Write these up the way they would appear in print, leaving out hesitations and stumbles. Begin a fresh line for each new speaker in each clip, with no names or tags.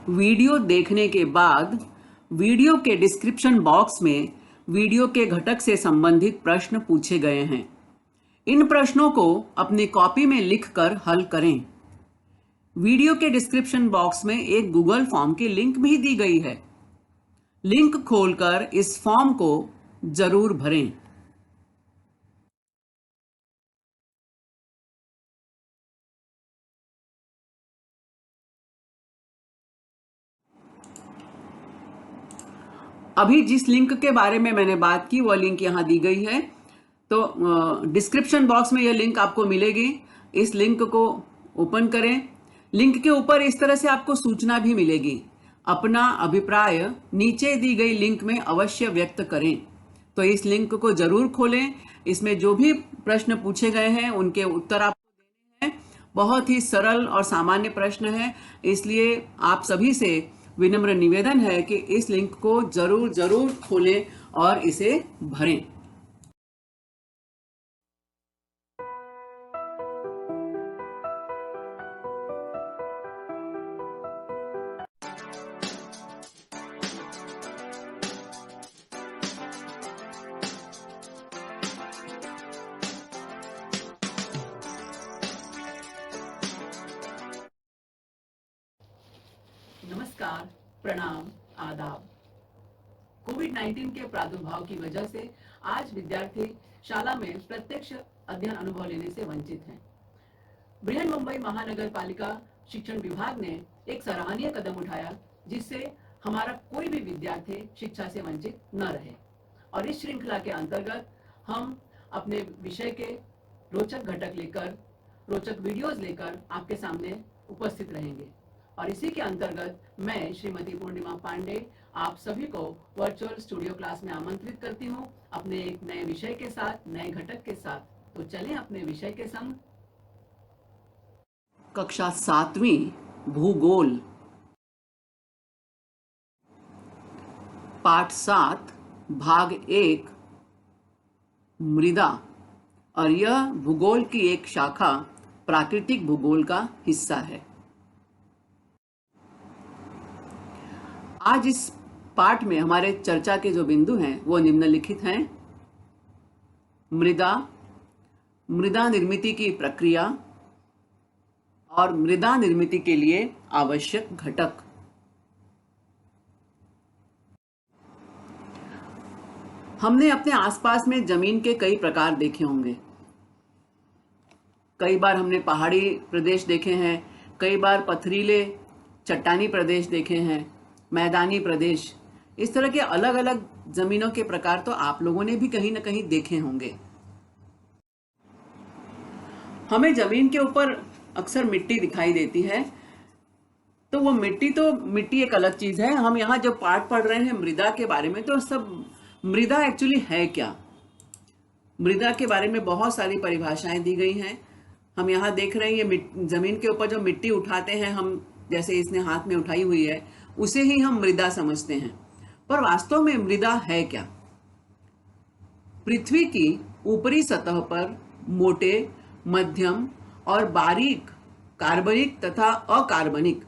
Video देखने के बाद वीडियो के डिस्क्रिप्शन बॉक्स में वीडियो के घटक से संबंधित प्रश्न पूछे गए हैं। इन प्रश्नों को अपनी कॉपी में लिखकर हल करें। वीडियो के डिस्क्रिप्शन बॉक्स में एक गूगल फॉर्म की लिंक भी दी गई है। लिंक खोलकर इस फॉर्म को जरूर भरें। अभी जिस लिंक के बारे में मैंने बात की वह लिंक यहाँ दी गई है। तो डिस्क्रिप्शन बॉक्स में यह लिंक आपको मिलेगी। इस लिंक को ओपन करें। लिंक के ऊपर इस तरह से आपको सूचना भी मिलेगी। अपना अभिप्राय नीचे दी गई लिंक में अवश्य व्यक्त करें। तो इस लिंक को जरूर खोलें। इसमें जो भी प्रश्न पूछे गए हैं उनके उत्तर आपको देने हैं। बहुत ही सरल और सामान्य प्रश्न है, इसलिए आप सभी से विनम्र निवेदन है कि इस लिंक को जरूर जरूर खोलें और इसे भरें। नमस्कार, प्रणाम, आदाब। कोविड-19 के प्रादुर्भाव की वजह से आज विद्यार्थी शाला में प्रत्यक्ष अध्ययन अनुभव लेने से वंचित हैं। बृहन्मुंबई महानगर पालिका शिक्षण विभाग ने एक सराहनीय कदम उठाया, जिससे हमारा कोई भी विद्यार्थी शिक्षा से वंचित न रहे। और इस श्रृंखला के अंतर्गत हम अपने विषय के रोचक घटक लेकर, रोचक वीडियोस लेकर आपके सामने उपस्थित रहेंगे। और इसी के अंतर्गत मैं श्रीमती पूर्णिमा पांडे आप सभी को वर्चुअल स्टूडियो क्लास में आमंत्रित करती हूं, अपने एक नए विषय के साथ, नए घटक के साथ। तो चलें अपने विषय के संग। कक्षा 7वीं भूगोल, पाठ 7, भाग 1, मृदा। और यह भूगोल की एक शाखा प्राकृतिक भूगोल का हिस्सा है। आज इस पाठ में हमारे चर्चा के जो बिंदु हैं वो निम्नलिखित हैं। मृदा, मृदा निर्मिति की प्रक्रिया और मृदा निर्मिति के लिए आवश्यक घटक। हमने अपने आसपास में जमीन के कई प्रकार देखे होंगे। कई बार हमने पहाड़ी प्रदेश देखे हैं, कई बार पथरीले चट्टानी प्रदेश देखे हैं, मैदानी प्रदेश। इस तरह के अलग अलग जमीनों के प्रकार तो आप लोगों ने भी कहीं ना कहीं देखे होंगे। हमें जमीन के ऊपर अक्सर मिट्टी दिखाई देती है, तो वो मिट्टी एक अलग चीज है। हम यहाँ जब पाठ पढ़ रहे हैं मृदा के बारे में, तो सब मृदा एक्चुअली है क्या? मृदा के बारे में बहुत सारी परिभाषाएं दी गई हैं। हम यहाँ देख रहे हैं ये जमीन के ऊपर जो मिट्टी उठाते हैं हम, जैसे इसने हाथ में उठाई हुई है, उसे ही हम मृदा समझते हैं। पर वास्तव में मृदा है क्या? पृथ्वी की ऊपरी सतह पर मोटे, मध्यम और बारीक कार्बनिक तथा अकार्बनिक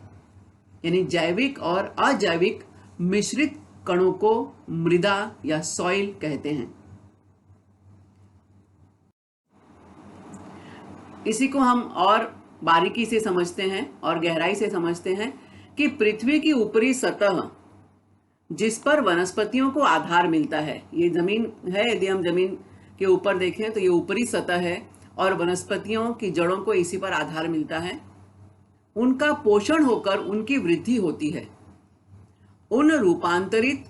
यानी जैविक और अजैविक मिश्रित कणों को मृदा या सॉइल कहते हैं। इसी को हम और बारीकी से समझते हैं और गहराई से समझते हैं कि पृथ्वी की ऊपरी सतह जिस पर वनस्पतियों को आधार मिलता है, ये जमीन है। यदि हम जमीन के ऊपर देखें तो ये ऊपरी सतह है और वनस्पतियों की जड़ों को इसी पर आधार मिलता है। उनका पोषण होकर उनकी वृद्धि होती है। उन रूपांतरित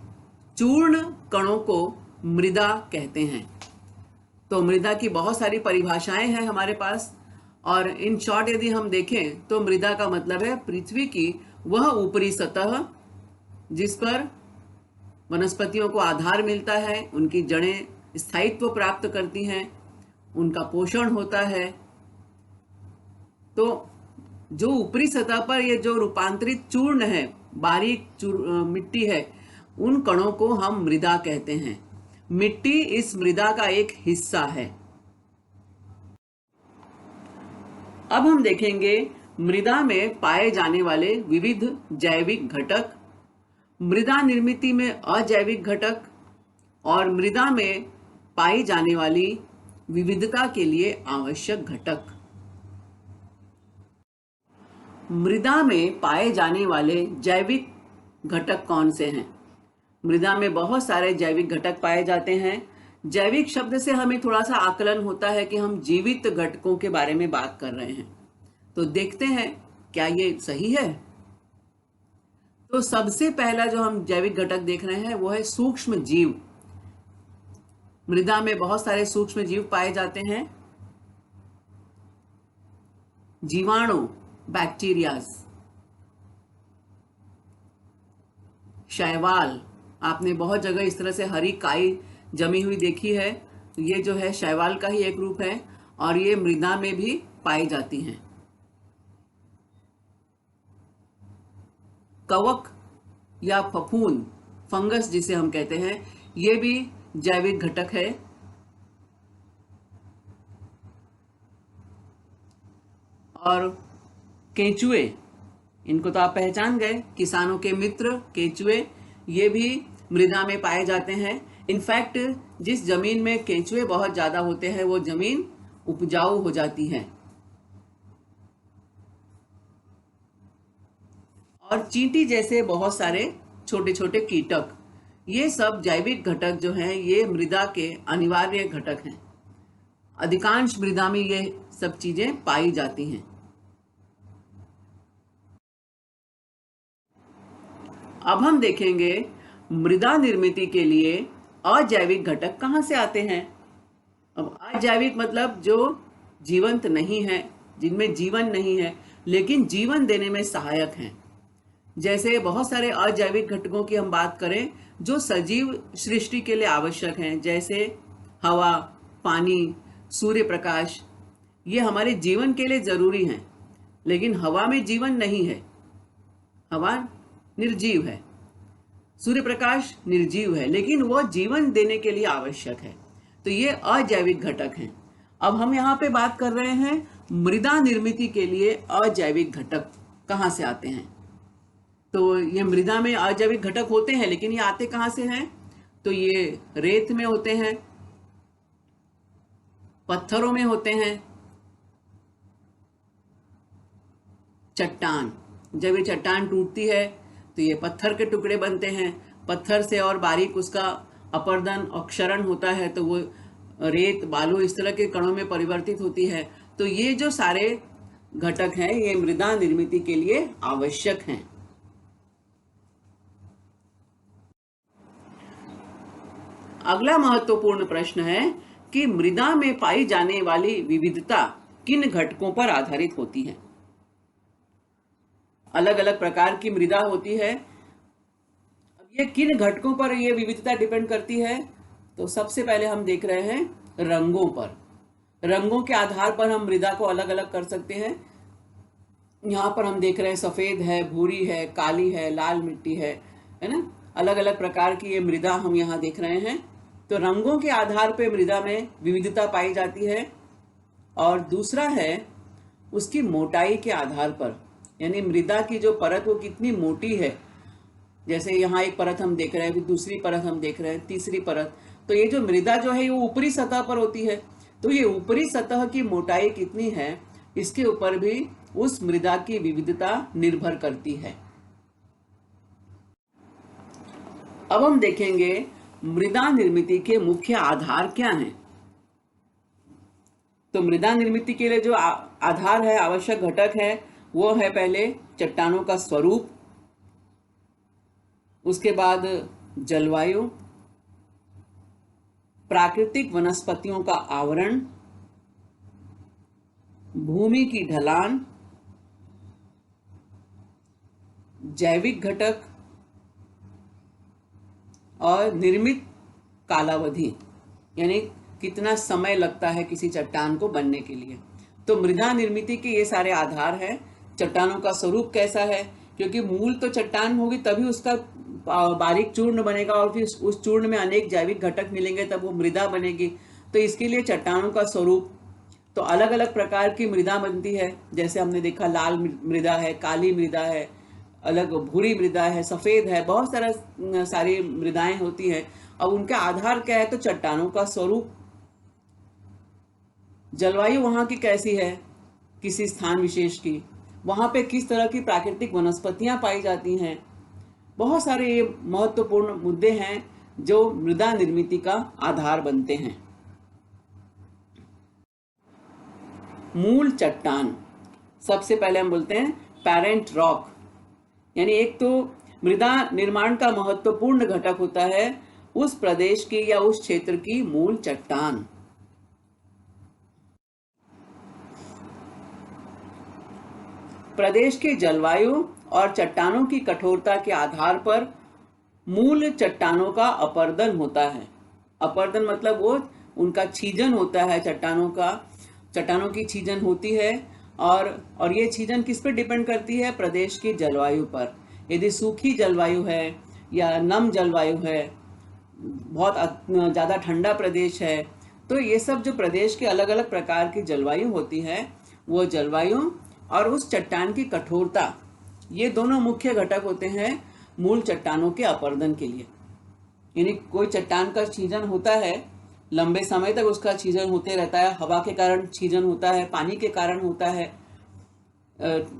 चूर्ण कणों को मृदा कहते हैं। तो मृदा की बहुत सारी परिभाषाएं हैं हमारे पास, और इन शॉर्ट यदि हम देखें तो मृदा का मतलब है पृथ्वी की वह ऊपरी सतह जिस पर वनस्पतियों को आधार मिलता है, उनकी जड़ें स्थायित्व प्राप्त करती हैं, उनका पोषण होता है। तो जो ऊपरी सतह पर ये जो रूपांतरित चूर्ण है, बारीक मिट्टी है, उन कणों को हम मृदा कहते हैं। मिट्टी इस मृदा का एक हिस्सा है। अब हम देखेंगे मृदा में पाए जाने वाले विविध जैविक घटक, मृदा निर्मिति में अजैविक घटक और मृदा में पाई जाने वाली विविधता के लिए आवश्यक घटक। मृदा में पाए जाने वाले जैविक घटक कौन से हैं? मृदा में बहुत सारे जैविक घटक पाए जाते हैं। जैविक शब्द से हमें थोड़ा सा आकलन होता है कि हम जीवित घटकों के बारे में बात कर रहे हैं। तो देखते हैं क्या ये सही है। तो सबसे पहला जो हम जैविक घटक देख रहे हैं वो है सूक्ष्म जीव। मृदा में बहुत सारे सूक्ष्म जीव पाए जाते हैं। जीवाणु, बैक्टीरियाज, शैवाल, आपने बहुत जगह इस तरह से हरी काई जमी हुई देखी है, ये जो है शैवाल का ही एक रूप है और ये मृदा में भी पाई जाती हैं। कवक या फफूंद, फंगस जिसे हम कहते हैं, ये भी जैविक घटक है। और केंचुए, इनको तो आप पहचान गए, किसानों के मित्र केंचुए, ये भी मृदा में पाए जाते हैं। इनफैक्ट जिस जमीन में केंचुए बहुत ज्यादा होते हैं वो जमीन उपजाऊ हो जाती है। और चींटी जैसे बहुत सारे छोटे छोटे कीटक, ये सब जैविक घटक जो हैं ये मृदा के अनिवार्य घटक हैं। अधिकांश मृदा में ये सब चीजें पाई जाती हैं। अब हम देखेंगे मृदा निर्मिति के लिए अजैविक घटक कहाँ से आते हैं। अब अजैविक मतलब जो जीवंत नहीं है, जिनमें जीवन नहीं है लेकिन जीवन देने में सहायक हैं। जैसे बहुत सारे अजैविक घटकों की हम बात करें जो सजीव सृष्टि के लिए आवश्यक हैं, जैसे हवा, पानी, सूर्य प्रकाश, ये हमारे जीवन के लिए जरूरी हैं। लेकिन हवा में जीवन नहीं है, हवा निर्जीव है, सूर्य प्रकाश निर्जीव है, लेकिन वह जीवन देने के लिए आवश्यक है। तो ये अजैविक घटक हैं। अब हम यहाँ पे बात कर रहे हैं मृदा निर्मिति के लिए अजैविक घटक कहाँ से आते हैं। तो ये मृदा में अजैविक घटक होते हैं, लेकिन ये आते कहाँ से हैं? तो ये रेत में होते हैं, पत्थरों में होते हैं, चट्टान, जब ये चट्टान टूटती है तो ये पत्थर के टुकड़े बनते हैं। पत्थर से और बारीक उसका अपर्दन और क्षरण होता है तो वो रेत, बालू इस तरह के कणों में परिवर्तित होती है। तो ये जो सारे घटक हैं ये मृदा निर्मिति के लिए आवश्यक हैं। अगला महत्वपूर्ण प्रश्न है कि मृदा में पाई जाने वाली विविधता किन घटकों पर आधारित होती है। अलग अलग प्रकार की मृदा होती है, अब ये किन घटकों पर ये विविधता डिपेंड करती है। तो सबसे पहले हम देख रहे हैं रंगों पर। रंगों के आधार पर हम मृदा को अलग अलग कर सकते हैं। यहाँ पर हम देख रहे हैं सफेद है, भूरी है, काली है, लाल मिट्टी है ना, अलग अलग प्रकार की ये मृदा हम यहाँ देख रहे हैं। तो रंगों के आधार पर मृदा में विविधता पाई जाती है। और दूसरा है उसकी मोटाई के आधार पर, यानी मृदा की जो परत वो कितनी मोटी है। जैसे यहाँ एक परत हम देख रहे हैं, फिर दूसरी परत हम देख रहे हैं, तीसरी परत। तो ये जो मृदा जो है वो ऊपरी सतह पर होती है, तो ये ऊपरी सतह की मोटाई कितनी है इसके ऊपर भी उस मृदा की विविधता निर्भर करती है। अब हम देखेंगे मृदा निर्मिति के मुख्य आधार क्या हैं। तो मृदा निर्मिति के लिए जो आधार है, आवश्यक घटक है, वो है पहले चट्टानों का स्वरूप, उसके बाद जलवायु, प्राकृतिक वनस्पतियों का आवरण, भूमि की ढलान, जैविक घटक और निर्मित कालावधि, यानी कितना समय लगता है किसी चट्टान को बनने के लिए। तो मृदा निर्मिति के ये सारे आधार हैं। चट्टानों का स्वरूप कैसा है, क्योंकि मूल तो चट्टान होगी तभी उसका बारीक चूर्ण बनेगा और फिर उस चूर्ण में अनेक जैविक घटक मिलेंगे तब वो मृदा बनेगी। तो इसके लिए चट्टानों का स्वरूप, तो अलग अलग प्रकार की मृदा बनती है, जैसे हमने देखा लाल मृदा है, काली मृदा है, अलग भूरी मृदा है, सफ़ेद है, बहुत सारी मृदाएं होती हैं। अब उनका आधार क्या है? तो चट्टानों का स्वरूप, जलवायु वहाँ की कैसी है, किसी स्थान विशेष की, वहाँ पे किस तरह की प्राकृतिक वनस्पतियाँ पाई जाती हैं। बहुत सारे ये महत्वपूर्ण मुद्दे हैं जो मृदा निर्मिति का आधार बनते हैं। मूल चट्टान, सबसे पहले हम बोलते हैं पेरेंट रॉक, यानी एक तो मृदा निर्माण का महत्वपूर्ण घटक होता है उस प्रदेश की या उस क्षेत्र की मूल चट्टान। प्रदेश के जलवायु और चट्टानों की कठोरता के आधार पर मूल चट्टानों का अपर्दन होता है। अपर्दन मतलब वो उनका छीजन होता है, चट्टानों की छीजन होती है। और ये छीजन किस पर डिपेंड करती है? प्रदेश की जलवायु पर। यदि सूखी जलवायु है या नम जलवायु है, बहुत ज़्यादा ठंडा प्रदेश है, तो ये सब जो प्रदेश के अलग अलग प्रकार की जलवायु होती है, वो जलवायु और उस चट्टान की कठोरता, ये दोनों मुख्य घटक होते हैं मूल चट्टानों के अपर्दन के लिए। यानी कोई चट्टान का छीजन होता है, लंबे समय तक उसका छीजन होते रहता है, हवा के कारण छीजन होता है, पानी के कारण होता है,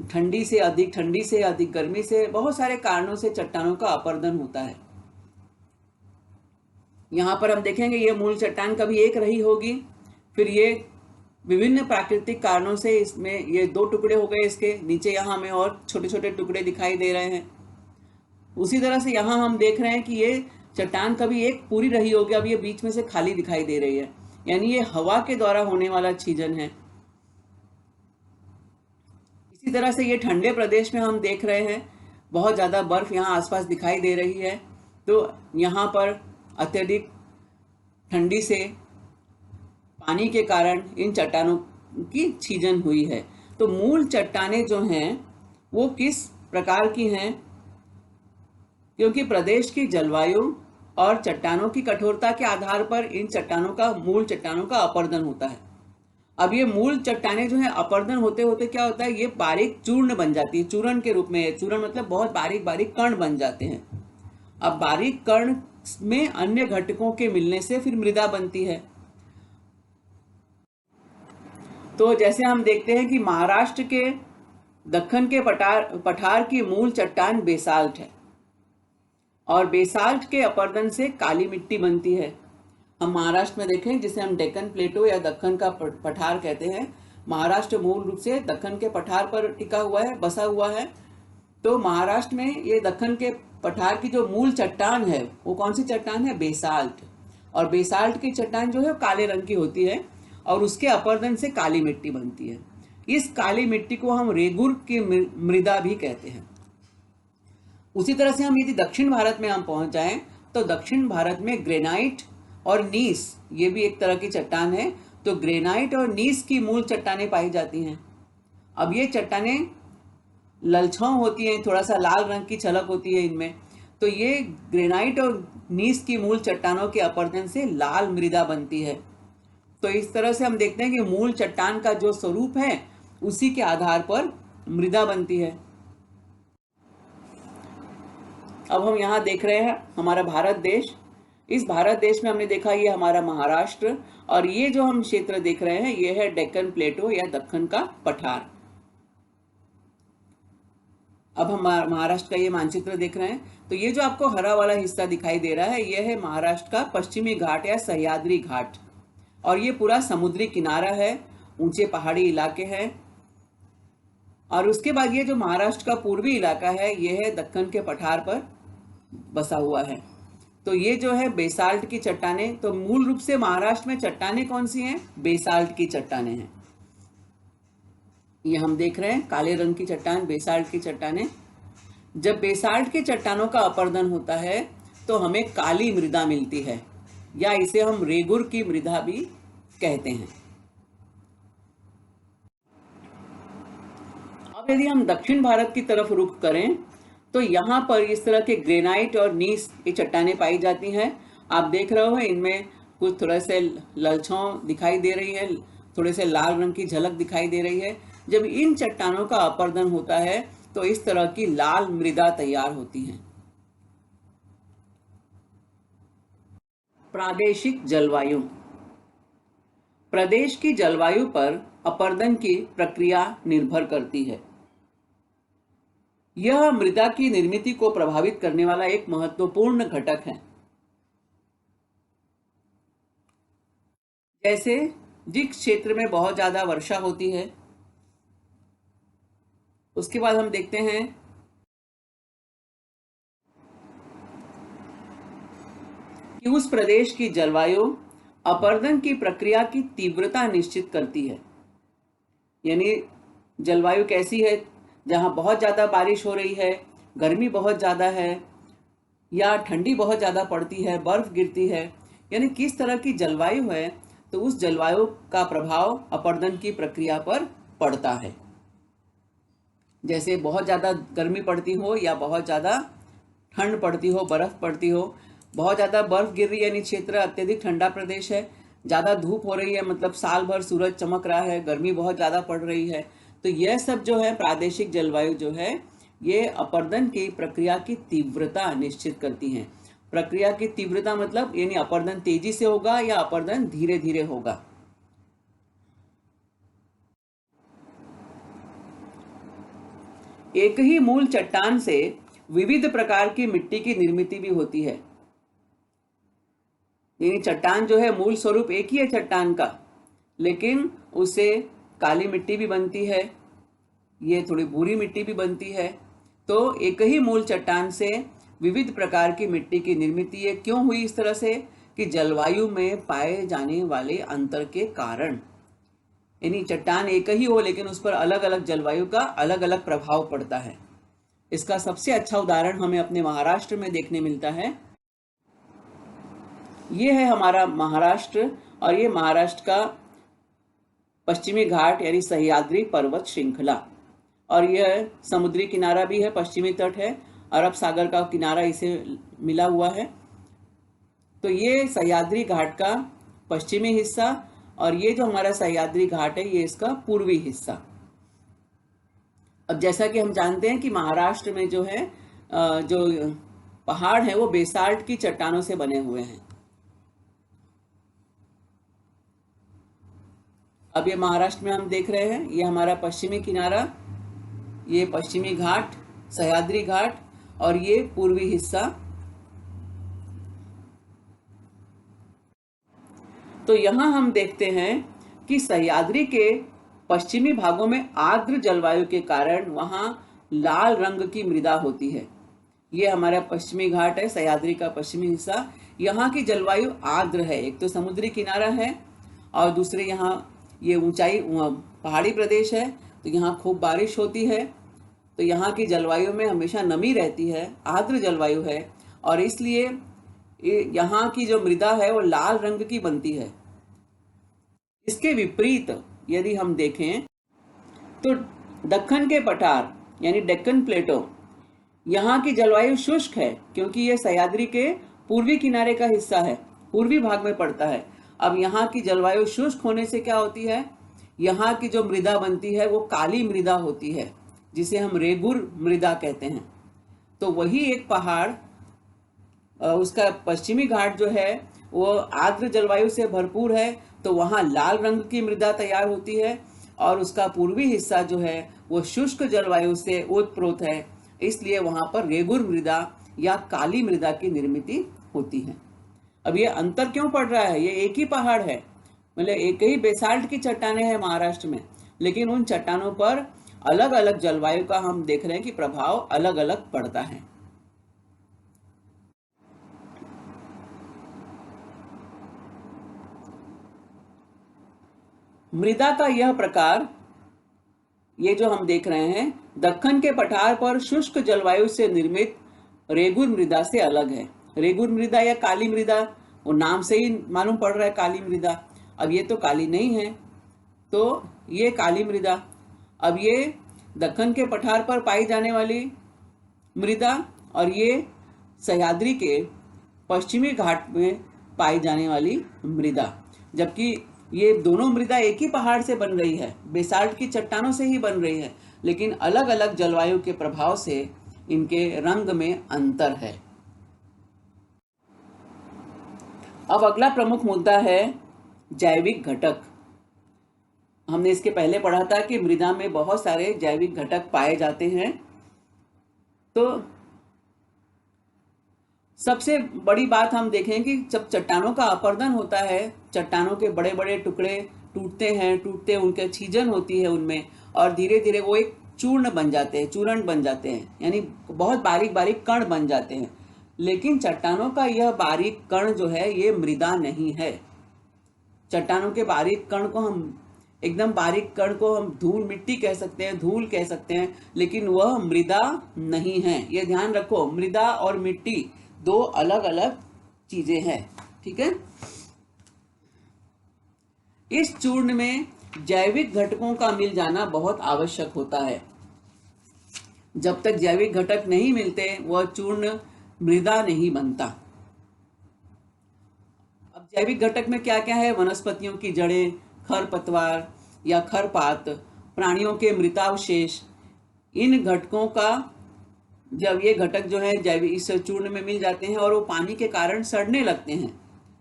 ठंडी से अधिक गर्मी से, बहुत सारे कारणों से चट्टानों का अपर्दन होता है। यहाँ पर हम देखेंगे ये मूल चट्टान कभी एक रही होगी, फिर ये विभिन्न प्राकृतिक कारणों से इसमें ये दो टुकड़े हो गए, इसके नीचे यहाँ हमें और छोटे छोटे टुकड़े दिखाई दे रहे हैं। उसी तरह से यहाँ हम देख रहे हैं कि ये चट्टान कभी एक पूरी रही होगी, अब ये बीच में से खाली दिखाई दे रही है, यानी ये हवा के द्वारा होने वाला छीजन है। इसी तरह से ये ठंडे प्रदेश में हम देख रहे हैं बहुत ज़्यादा बर्फ यहाँ आसपास दिखाई दे रही है, तो यहाँ पर अत्यधिक ठंडी से पानी के कारण इन चट्टानों की छीजन हुई है। तो मूल चट्टानें जो हैं वो किस प्रकार की हैं? क्योंकि प्रदेश की जलवायु और चट्टानों की कठोरता के आधार पर इन मूल चट्टानों का अपर्दन होता है। अब ये मूल चट्टानें जो है अपर्दन होते होते क्या होता है? ये बारीक चूर्ण बन जाती है, चूर्ण के रूप में। चूर्ण मतलब बहुत बारीक बारीक कण बन जाते हैं। अब बारीक कण में अन्य घटकों के मिलने से फिर मृदा बनती है। तो जैसे हम देखते हैं कि महाराष्ट्र के दक्कन के पठार की मूल चट्टान बेसाल्ट है, और बेसाल्ट के अपर्दन से काली मिट्टी बनती है। हम महाराष्ट्र में देखें, जिसे हम डेक्कन प्लेटो या दक्कन का पठार कहते हैं। महाराष्ट्र मूल रूप से दक्कन के पठार पर टिका हुआ है, बसा हुआ है। तो महाराष्ट्र में ये दक्कन के पठार की जो मूल चट्टान है वो कौन सी चट्टान है? बेसाल्ट। और बेसाल्ट की चट्टान जो है वो काले रंग की होती है और उसके अपर्दन से काली मिट्टी बनती है। इस काली मिट्टी को हम रेगुर की मृदा भी कहते हैं। उसी तरह से हम यदि दक्षिण भारत में हम पहुंच जाएं तो दक्षिण भारत में ग्रेनाइट और नीस, ये भी एक तरह की चट्टान है। तो ग्रेनाइट और नीस की मूल चट्टानें पाई जाती हैं। अब ये चट्टानें ललछाऊ होती हैं, थोड़ा सा लाल रंग की झलक होती है इनमें। तो ये ग्रेनाइट और नीस की मूल चट्टानों के अपर्दन से लाल मृदा बनती है। तो इस तरह से हम देखते हैं कि मूल चट्टान का जो स्वरूप है उसी के आधार पर मृदा बनती है। अब हम यहाँ देख रहे हैं हमारा भारत देश। इस भारत देश में हमने देखा ये हमारा महाराष्ट्र, और ये जो हम क्षेत्र देख रहे हैं ये है डेक्कन प्लेटो या दक्कन का पठार। अब हम महाराष्ट्र का ये मानचित्र देख रहे हैं। तो ये जो आपको हरा वाला हिस्सा दिखाई दे रहा है ये है महाराष्ट्र का पश्चिमी घाट या सह्याद्री घाट, और ये पूरा समुद्री किनारा है, ऊंचे पहाड़ी इलाके हैं। और उसके बाद ये जो महाराष्ट्र का पूर्वी इलाका है ये है दक्कन के पठार पर बसा हुआ है। तो ये जो है बेसाल्ट की चट्टानें, तो मूल रूप से महाराष्ट्र में चट्टानें कौन सी हैं? बेसाल्ट की चट्टानें हैं। ये हम देख रहे हैं काले रंग की चट्टान, बेसाल्ट की चट्टानें। जब बेसाल्ट की चट्टानों का अपर्दन होता है तो हमें काली मृदा मिलती है, या इसे हम रेगुर की मृदा भी कहते हैं। अब यदि हम दक्षिण भारत की तरफ रुख करें तो यहाँ पर इस तरह के ग्रेनाइट और नीस ये चट्टानें पाई जाती हैं। आप देख रहे हो इनमें कुछ थोड़ा से ललछाऊ दिखाई दे रही है, थोड़े से लाल रंग की झलक दिखाई दे रही है। जब इन चट्टानों का अपर्दन होता है तो इस तरह की लाल मृदा तैयार होती है। प्रादेशिक जलवायु। प्रदेश की जलवायु पर अपर्दन की प्रक्रिया निर्भर करती है। यह मृदा की निर्मिति को प्रभावित करने वाला एक महत्वपूर्ण घटक है। जैसे जिस क्षेत्र में बहुत ज्यादा वर्षा होती है, उसके बाद हम देखते हैं कि उस प्रदेश की जलवायु अपर्दन की प्रक्रिया की तीव्रता निश्चित करती है। यानी जलवायु कैसी है, जहां बहुत ज्यादा बारिश हो रही है, गर्मी बहुत ज्यादा है, या ठंडी बहुत ज्यादा पड़ती है, बर्फ गिरती है, यानी किस तरह की जलवायु है, तो उस जलवायु का प्रभाव अपर्दन की प्रक्रिया पर पड़ता है। जैसे बहुत ज्यादा गर्मी पड़ती हो या बहुत ज्यादा ठंड पड़ती हो, बर्फ पड़ती हो। बहुत ज्यादा बर्फ गिर रही है यानी क्षेत्र अत्यधिक ठंडा प्रदेश है। ज्यादा धूप हो रही है मतलब साल भर सूरज चमक रहा है, गर्मी बहुत ज्यादा पड़ रही है। तो यह सब जो है प्रादेशिक जलवायु जो है, ये अपर्दन की प्रक्रिया की तीव्रता निश्चित करती हैं। प्रक्रिया की तीव्रता मतलब यानी अपर्दन तेजी से होगा या अपर्दन धीरे धीरे होगा। एक ही मूल चट्टान से विविध प्रकार की मिट्टी की निर्मिति भी होती है। यानी चट्टान जो है मूल स्वरूप एक ही है चट्टान का, लेकिन उससे काली मिट्टी भी बनती है, ये थोड़ी भूरी मिट्टी भी बनती है। तो एक ही मूल चट्टान से विविध प्रकार की मिट्टी की निर्मिति ये क्यों हुई इस तरह से, कि जलवायु में पाए जाने वाले अंतर के कारण। यानी चट्टान एक ही हो लेकिन उस पर अलग अलग जलवायु का अलग अलग प्रभाव पड़ता है। इसका सबसे अच्छा उदाहरण हमें अपने महाराष्ट्र में देखने मिलता है। ये है हमारा महाराष्ट्र, और ये महाराष्ट्र का पश्चिमी घाट यानी सह्याद्री पर्वत श्रृंखला, और यह समुद्री किनारा भी है, पश्चिमी तट है, अरब सागर का किनारा इसे मिला हुआ है। तो ये सह्याद्री घाट का पश्चिमी हिस्सा, और ये जो हमारा सह्याद्री घाट है ये इसका पूर्वी हिस्सा। अब जैसा कि हम जानते हैं कि महाराष्ट्र में जो है जो पहाड़ है वो बेसाल्ट की चट्टानों से बने हुए हैं। अब ये महाराष्ट्र में हम देख रहे हैं, ये हमारा पश्चिमी किनारा, ये पश्चिमी घाट सह्याद्री घाट, और ये पूर्वी हिस्सा। तो यहां हम देखते हैं कि सह्याद्री के पश्चिमी भागों में आर्द्र जलवायु के कारण वहां लाल रंग की मृदा होती है। ये हमारा पश्चिमी घाट है, सह्याद्री का पश्चिमी हिस्सा। यहाँ की जलवायु आर्द्र है, एक तो समुद्री किनारा है और दूसरे यहाँ ये ऊंचाई पहाड़ी प्रदेश है, तो यहाँ खूब बारिश होती है। तो यहाँ की जलवायु में हमेशा नमी रहती है, आर्द्र जलवायु है, और इसलिए यहाँ की जो मृदा है वो लाल रंग की बनती है। इसके विपरीत यदि हम देखें तो दक्कन के पठार यानी डेक्कन प्लेटो, यहाँ की जलवायु शुष्क है क्योंकि यह सह्याद्री के पूर्वी किनारे का हिस्सा है, पूर्वी भाग में पड़ता है। अब यहाँ की जलवायु शुष्क होने से क्या होती है, यहाँ की जो मृदा बनती है वो काली मृदा होती है, जिसे हम रेगुर मृदा कहते हैं। तो वही एक पहाड़, उसका पश्चिमी घाट जो है वो आर्द्र जलवायु से भरपूर है, तो वहाँ लाल रंग की मृदा तैयार होती है, और उसका पूर्वी हिस्सा जो है वो शुष्क जलवायु से ओतप्रोत है, इसलिए वहाँ पर रेगुर मृदा या काली मृदा की निर्मिति होती है। अब ये अंतर क्यों पड़ रहा है, ये एक ही पहाड़ है, मतलब एक ही बेसाल्ट की चट्टानें हैं महाराष्ट्र में, लेकिन उन चट्टानों पर अलग अलग जलवायु का हम देख रहे हैं कि प्रभाव अलग अलग पड़ता है। मृदा का यह प्रकार, ये जो हम देख रहे हैं, दक्कन के पठार पर शुष्क जलवायु से निर्मित रेगुर मृदा से अलग है। रेगुर मृदा या काली मृदा, वो नाम से ही मालूम पड़ रहा है काली मृदा। अब ये तो काली नहीं है, तो ये काली मृदा। अब ये दक्कन के पठार पर पाई जाने वाली मृदा, और ये सह्याद्री के पश्चिमी घाट में पाई जाने वाली मृदा। जबकि ये दोनों मृदा एक ही पहाड़ से बन रही है, बेसाल्ट की चट्टानों से ही बन रही है, लेकिन अलग अलग जलवायु के प्रभाव से इनके रंग में अंतर है। अब अगला प्रमुख मुद्दा है जैविक घटक। हमने इसके पहले पढ़ा था कि मृदा में बहुत सारे जैविक घटक पाए जाते हैं। तो सबसे बड़ी बात हम देखें कि जब चट्टानों का अपरदन होता है, चट्टानों के बड़े बड़े टुकड़े टूटते उनके छीजन होती है उनमें, और धीरे धीरे वो एक चूर्ण बन जाते हैं, चूर्ण बन जाते हैं, यानी बहुत बारीक बारीक कण बन जाते हैं। लेकिन चट्टानों का यह बारीक कण जो है ये मृदा नहीं है। चट्टानों के बारीक कण को हम एकदम बारीक कण को हम धूल मिट्टी कह सकते हैं, धूल कह सकते हैं, लेकिन वह मृदा नहीं है। ये ध्यान रखो, मृदा और मिट्टी दो अलग अलग चीजें हैं, ठीक है। इस चूर्ण में जैविक घटकों का मिल जाना बहुत आवश्यक होता है। जब तक जैविक घटक नहीं मिलते वह चूर्ण मृदा नहीं बनता। अब जैविक घटक में क्या क्या है? वनस्पतियों की जड़ें, खरपतवार या खरपात, प्राणियों के मृतावशेष। इन घटकों का जब ये घटक जो है जैविक इस चूर्ण में मिल जाते हैं और वो पानी के कारण सड़ने लगते हैं,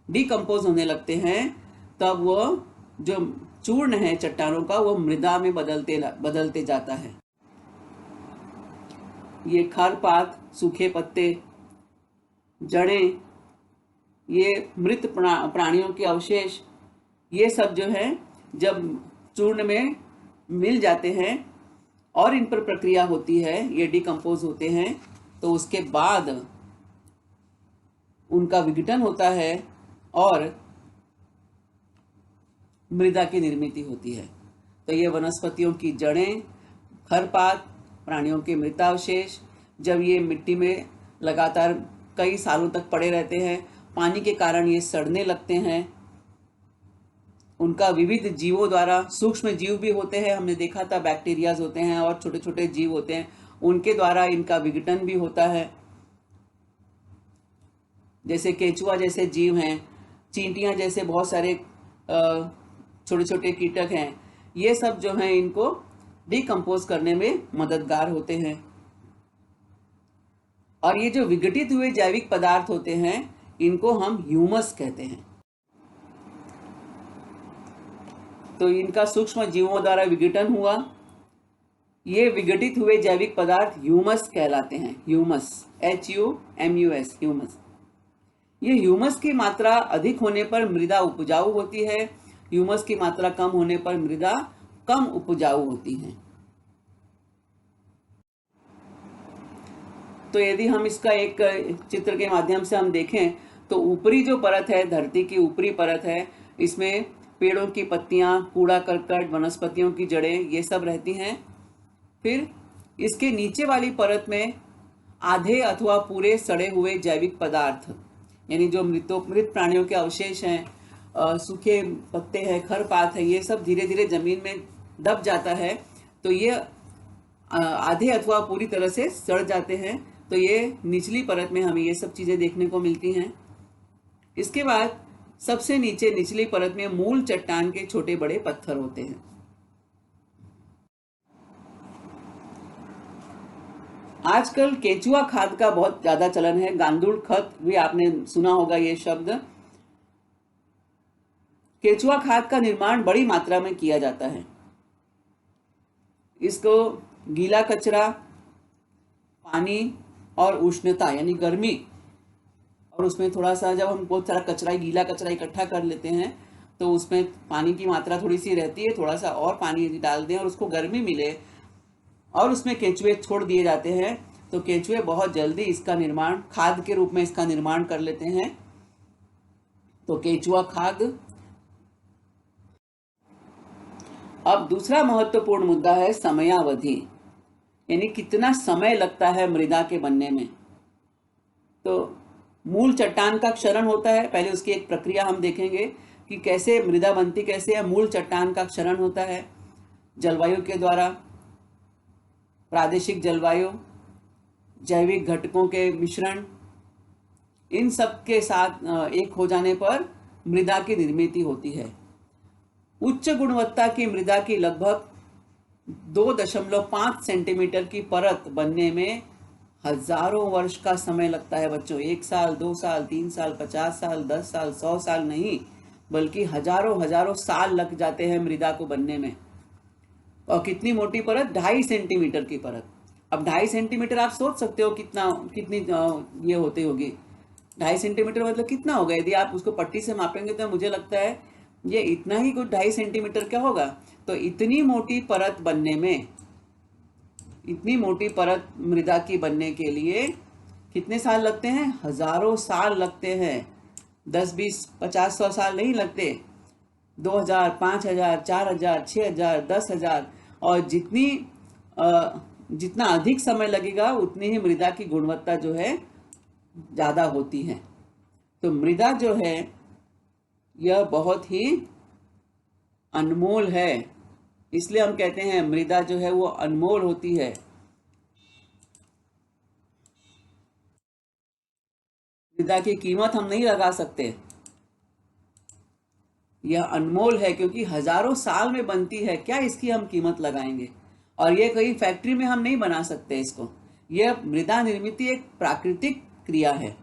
डिकम्पोज होने लगते हैं, तब वो जो चूर्ण है चट्टानों का वो मृदा में बदलते जाता है। ये खरपात, सूखे पत्ते, जड़ें, ये मृत प्राणियों के अवशेष, ये सब जो है जब चूर्ण में मिल जाते हैं और इन पर प्रक्रिया होती है, ये डिकम्पोज होते हैं, तो उसके बाद उनका विघटन होता है और मृदा की निर्मित होती है। तो ये वनस्पतियों की जड़ें, खरपात, प्राणियों के मृतावशेष जब ये मिट्टी में लगातार कई सालों तक पड़े रहते हैं, पानी के कारण ये सड़ने लगते हैं। उनका विविध जीवों द्वारा, सूक्ष्म जीव भी होते हैं, हमने देखा था बैक्टीरियाज होते हैं और छोटे छोटे जीव होते हैं, उनके द्वारा इनका विघटन भी होता है। जैसे केचुआ जैसे जीव हैं, चींटियां जैसे बहुत सारे छोटे छोटे कीटक हैं, ये सब जो हैं इनको डिकम्पोज करने में मददगार होते हैं। और ये जो विघटित हुए जैविक पदार्थ होते हैं इनको हम ह्यूमस कहते हैं। तो इनका सूक्ष्म जीवों द्वारा विघटन हुआ, ये विघटित हुए जैविक पदार्थ ह्यूमस कहलाते हैं। Humus, HUMUS, humus. ये ह्यूमस की मात्रा अधिक होने पर मृदा उपजाऊ होती है, ह्यूमस की मात्रा कम होने पर मृदा कम उपजाऊ होती है। तो यदि हम इसका एक चित्र के माध्यम से हम देखें तो ऊपरी जो परत है, धरती की ऊपरी परत है, इसमें पेड़ों की पत्तियां, कूड़ा करकट, वनस्पतियों की जड़ें, ये सब रहती हैं। फिर इसके नीचे वाली परत में आधे अथवा पूरे सड़े हुए जैविक पदार्थ, यानी जो मृत प्राणियों के अवशेष हैं, सूखे पत्ते हैं, खरपात है, ये सब धीरे धीरे जमीन में दब जाता है, तो ये आधे अथवा पूरी तरह से सड़ जाते हैं। तो ये निचली परत में हमें ये सब चीजें देखने को मिलती हैं। इसके बाद सबसे नीचे निचली परत में मूल चट्टान के छोटे बड़े पत्थर होते हैं। आजकल केचुआ खाद का बहुत ज्यादा चलन है, गांडूल खत भी आपने सुना होगा ये शब्द। केचुआ खाद का निर्माण बड़ी मात्रा में किया जाता है। इसको गीला कचरा, पानी और उष्णता यानी गर्मी, और उसमें थोड़ा सा, जब हम बहुत सारा कचरा, गीला कचरा इकट्ठा कर लेते हैं तो उसमें पानी की मात्रा थोड़ी सी रहती है, थोड़ा सा और पानी डाल दें और उसको गर्मी मिले और उसमें केंचुए छोड़ दिए जाते हैं, तो केंचुए बहुत जल्दी इसका निर्माण, खाद के रूप में इसका निर्माण कर लेते हैं। तो केंचुआ खाद। अब दूसरा महत्वपूर्ण मुद्दा है समयावधि, यानी कितना समय लगता है मृदा के बनने में। तो मूल चट्टान का क्षरण होता है, पहले उसकी एक प्रक्रिया हम देखेंगे कि कैसे मृदा बनती कैसे है। मूल चट्टान का क्षरण होता है जलवायु के द्वारा, प्रादेशिक जलवायु, जैविक घटकों के मिश्रण, इन सब के साथ एक हो जाने पर मृदा की निर्मित होती है। उच्च गुणवत्ता की मृदा की लगभग 2.5 सेंटीमीटर की परत बनने में हजारों वर्ष का समय लगता है बच्चों। 1 साल, 2 साल, 3 साल, 50 साल, 10 साल, 100 साल नहीं, बल्कि हजारों हजारों साल लग जाते हैं मृदा को बनने में। और कितनी मोटी परत? 2.5 सेंटीमीटर की परत। अब 2.5 सेंटीमीटर आप सोच सकते हो कितनी ये होती होगी। 2.5 सेंटीमीटर मतलब कितना होगा? यदि आप उसको पट्टी से मापेंगे तो मुझे लगता है ये इतना ही, कुछ 2.5 सेंटीमीटर क्या होगा। तो इतनी मोटी परत बनने में, इतनी मोटी परत मृदा की बनने के लिए कितने साल लगते हैं? हजारों साल लगते हैं। 10, 20, 50, 100 साल नहीं लगते। 2,000, 5,000, 4,000, 6,000, 10,000। और जितना अधिक समय लगेगा उतनी ही मृदा की गुणवत्ता जो है ज्यादा होती है। तो मृदा जो है यह बहुत ही अनमोल है। इसलिए हम कहते हैं मृदा जो है वो अनमोल होती है। मृदा की कीमत हम नहीं लगा सकते। यह अनमोल है क्योंकि हजारों साल में बनती है, क्या इसकी हम कीमत लगाएंगे। और ये कहीं फैक्ट्री में हम नहीं बना सकते इसको। यह मृदा निर्मित एक प्राकृतिक क्रिया है।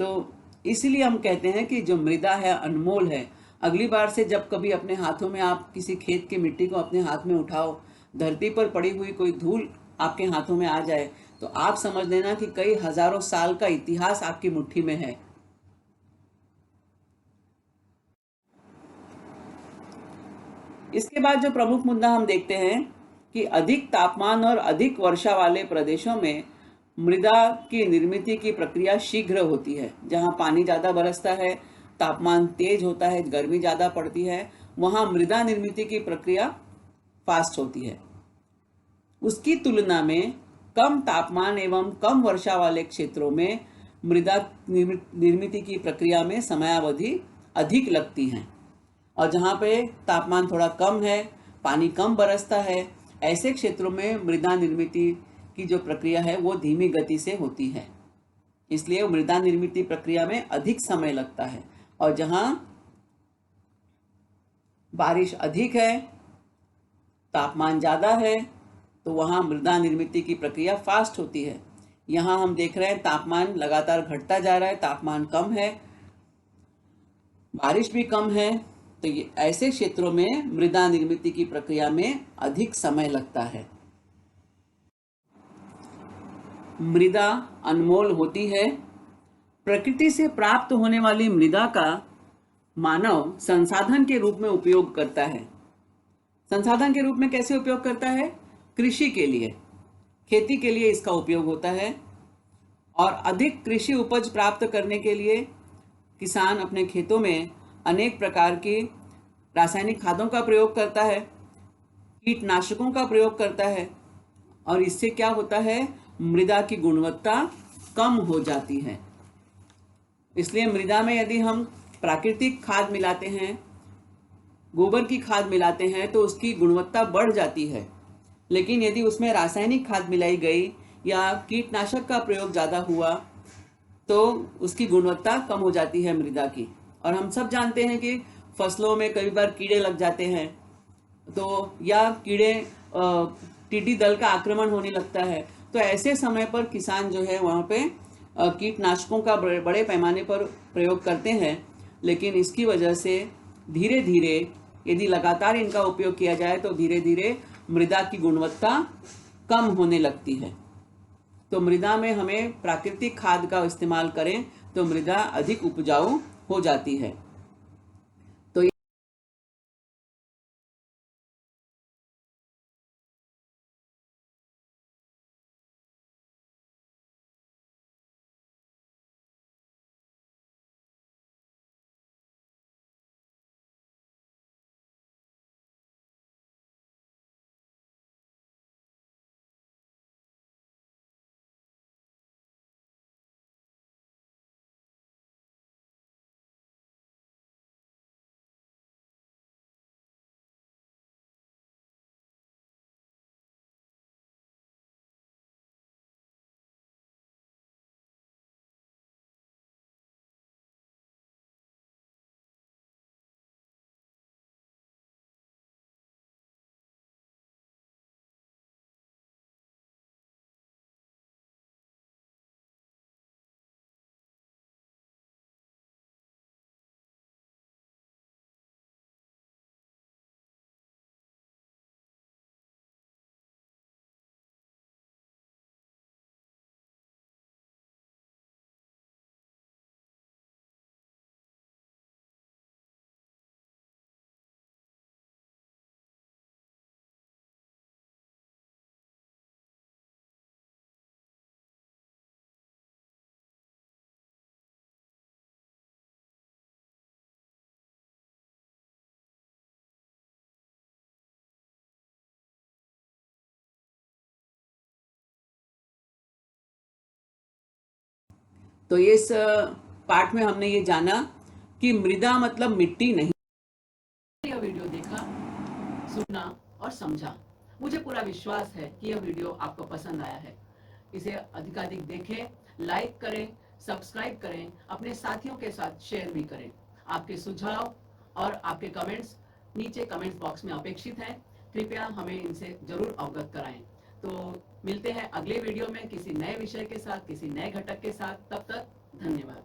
तो इसीलिए हम कहते हैं कि जो मृदा है अनमोल है। अगली बार से जब कभी अपने हाथों में आप किसी खेत की मिट्टी को अपने हाथ में उठाओ, धरती पर पड़ी हुई कोई धूल आपके हाथों में आ जाए, तो आप समझ लेना कि कई हजारों साल का इतिहास आपकी मुट्ठी में है। इसके बाद जो प्रमुख मुद्दा हम देखते हैं कि अधिक तापमान और अधिक वर्षा वाले प्रदेशों में मृदा की निर्मित की प्रक्रिया शीघ्र होती है। जहां पानी ज़्यादा बरसता है, तापमान तेज होता है, गर्मी ज़्यादा पड़ती है, वहां मृदा निर्मित की प्रक्रिया फास्ट होती है। उसकी तुलना में कम तापमान एवं कम वर्षा वाले क्षेत्रों में मृदा निर्मित की प्रक्रिया में समयावधि अधिक लगती है। और जहाँ पे तापमान थोड़ा कम है, पानी कम बरसता है, ऐसे क्षेत्रों में मृदा निर्मित की जो प्रक्रिया है वो धीमी गति से होती है। इसलिए मृदा निर्मित प्रक्रिया में अधिक समय लगता है। और जहाँ बारिश अधिक है, तापमान ज़्यादा है, तो वहाँ मृदा निर्मित की प्रक्रिया फास्ट होती है। यहाँ हम देख रहे हैं तापमान लगातार घटता जा रहा है, तापमान कम है, बारिश भी कम है। तो ये ऐसे क्षेत्रों में मृदा निर्मित की प्रक्रिया में अधिक समय लगता है। मृदा अनमोल होती है। प्रकृति से प्राप्त होने वाली मृदा का मानव संसाधन के रूप में उपयोग करता है। संसाधन के रूप में कैसे उपयोग करता है? कृषि के लिए, खेती के लिए इसका उपयोग होता है। और अधिक कृषि उपज प्राप्त करने के लिए किसान अपने खेतों में अनेक प्रकार की रासायनिक खादों का प्रयोग करता है, कीटनाशकों का प्रयोग करता है। और इससे क्या होता है? मृदा की गुणवत्ता कम हो जाती है। इसलिए मृदा में यदि हम प्राकृतिक खाद मिलाते हैं, गोबर की खाद मिलाते हैं, तो उसकी गुणवत्ता बढ़ जाती है। लेकिन यदि उसमें रासायनिक खाद मिलाई गई या कीटनाशक का प्रयोग ज़्यादा हुआ तो उसकी गुणवत्ता कम हो जाती है मृदा की। और हम सब जानते हैं कि फसलों में कई बार कीड़े लग जाते हैं, तो या टिड्डी दल का आक्रमण होने लगता है। तो ऐसे समय पर किसान जो है वहाँ पे कीटनाशकों का बड़े पैमाने पर प्रयोग करते हैं। लेकिन इसकी वजह से धीरे धीरे यदि लगातार इनका उपयोग किया जाए तो धीरे धीरे मृदा की गुणवत्ता कम होने लगती है। तो मृदा में हमें प्राकृतिक खाद का इस्तेमाल करें तो मृदा अधिक उपजाऊ हो जाती है। तो इस पाठ में हमने ये जाना कि मृदा मतलब मिट्टी नहीं। यह वीडियो देखा, सुना और समझा। मुझे पूरा विश्वास है कि यह वीडियो आपको पसंद आया है। इसे अधिकाधिक देखें, लाइक करें, सब्सक्राइब करें, अपने साथियों के साथ शेयर भी करें। आपके सुझाव और आपके कमेंट्स नीचे कमेंट्स बॉक्स में अपेक्षित हैं। कृपया हमें इनसे जरूर अवगत कराएं। तो मिलते हैं अगले वीडियो में किसी नए विषय के साथ, किसी नए घटक के साथ। तब तक धन्यवाद।